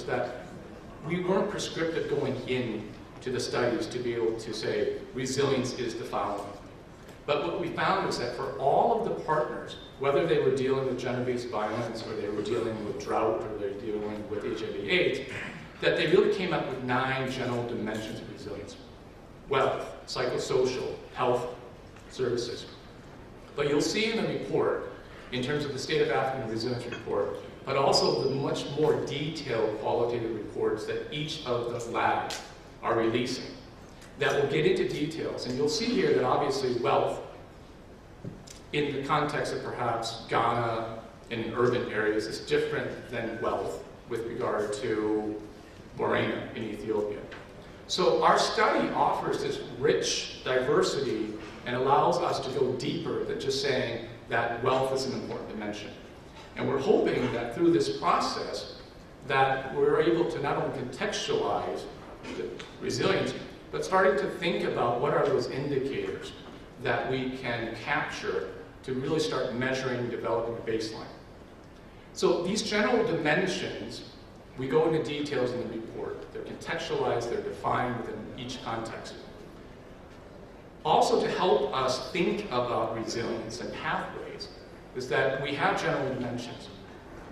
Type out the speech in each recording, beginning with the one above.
that we weren't prescriptive going into the studies to be able to say resilience is the following. But what we found was that for all of the partners, whether they were dealing with gender-based violence, or they were dealing with drought, or they were dealing with HIV/AIDS, that they really came up with 9 general dimensions of resilience: wealth, psychosocial, health, services. But you'll see in the report, in terms of the State of African Resilience Report, but also the much more detailed qualitative reports that each of the labs are releasing, that will get into details. And you'll see here that obviously wealth, in the context of perhaps Ghana and in urban areas, is different than wealth with regard to Borena in Ethiopia. So our study offers this rich diversity and allows us to go deeper than just saying that wealth is an important dimension. And we're hoping that through this process that we're able to not only contextualize the resilience, but starting to think about what are those indicators that we can capture to really start measuring, developing a baseline. So these general dimensions, we go into details in the report. They're contextualized, they're defined within each context. Also, to help us think about resilience and pathways, is that we have general dimensions,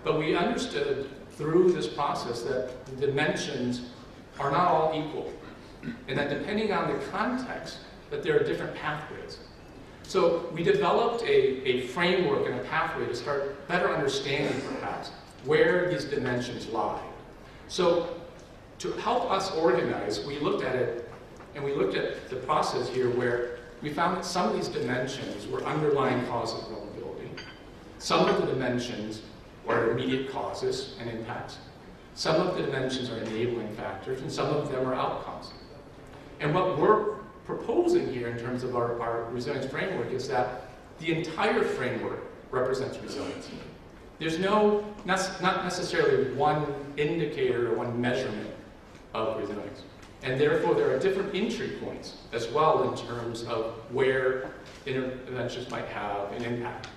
but we understood through this process that the dimensions are not all equal, and that depending on the context, that there are different pathways. So we developed a framework and a pathway to start better understanding, perhaps, where these dimensions lie. So to help us organize, we looked at it, and we looked at the process here where we found that some of these dimensions were underlying causes of vulnerability. Some of the dimensions are immediate causes and impacts. Some of the dimensions are enabling factors, and some of them are outcomes. And what we're proposing here in terms of our resilience framework is that the entire framework represents resilience. There's not necessarily one indicator or one measurement of resilience. And therefore, there are different entry points as well in terms of where interventions might have an impact.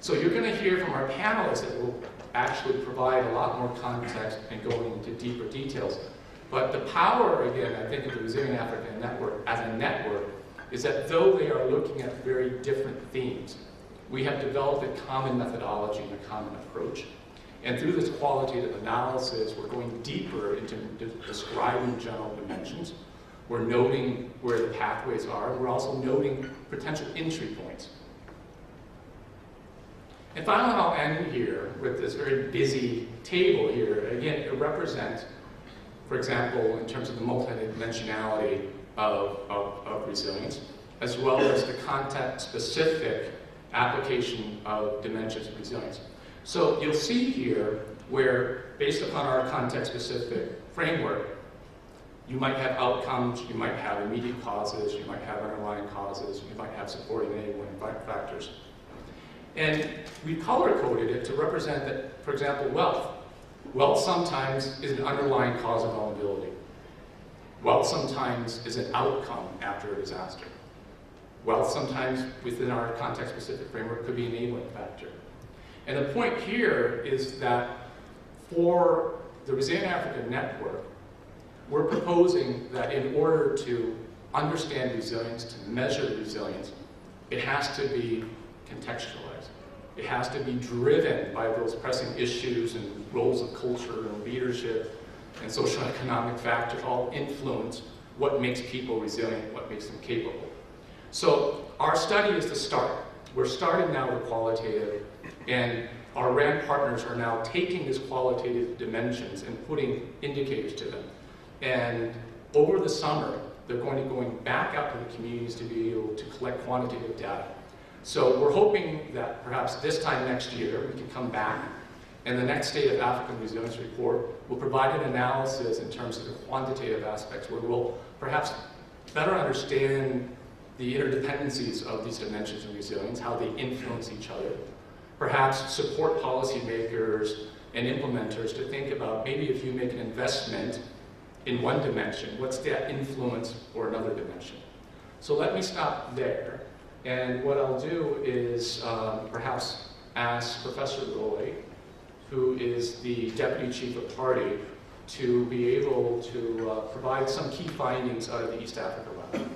So you're going to hear from our panelists that will actually provide a lot more context and go into deeper details. But the power, again, I think of the Resilient Africa Network as a network is that though they are looking at very different themes, we have developed a common methodology and a common approach. And through this qualitative analysis, we're going deeper into describing general dimensions. We're noting where the pathways are, and we're also noting potential entry points. And finally, I'll end here with this very busy table here. Again, it represents, for example, in terms of the multidimensionality of resilience, as well as the context-specific application of dimensions of resilience. So you'll see here where, based upon our context-specific framework, you might have outcomes, you might have immediate causes, you might have underlying causes, you might have supporting enabling factors. And we color-coded it to represent that, for example, wealth. Wealth sometimes is an underlying cause of vulnerability. Wealth sometimes is an outcome after a disaster. Wealth sometimes, within our context-specific framework, could be an enabling factor. And the point here is that for the Resilient Africa Network, we're proposing that in order to understand resilience, to measure resilience, it has to be contextualized. It has to be driven by those pressing issues and roles of culture and leadership and socioeconomic factors all influence what makes people resilient, what makes them capable. So our study is the start. We're starting now with qualitative, and our RAND partners are now taking these qualitative dimensions and putting indicators to them. And over the summer, they're going to be going back out to the communities to be able to collect quantitative data. So we're hoping that perhaps this time next year, we can come back, and the next State of African Resilience Report will provide an analysis in terms of the quantitative aspects, where we'll perhaps better understand the interdependencies of these dimensions of resilience, how they influence each other, perhaps support policymakers and implementers to think about maybe if you make an investment in one dimension, what's that influence for another dimension? So let me stop there. And what I'll do is perhaps ask Professor Roy who is the Deputy Chief of Party, to be able to provide some key findings out of the East Africa Lab.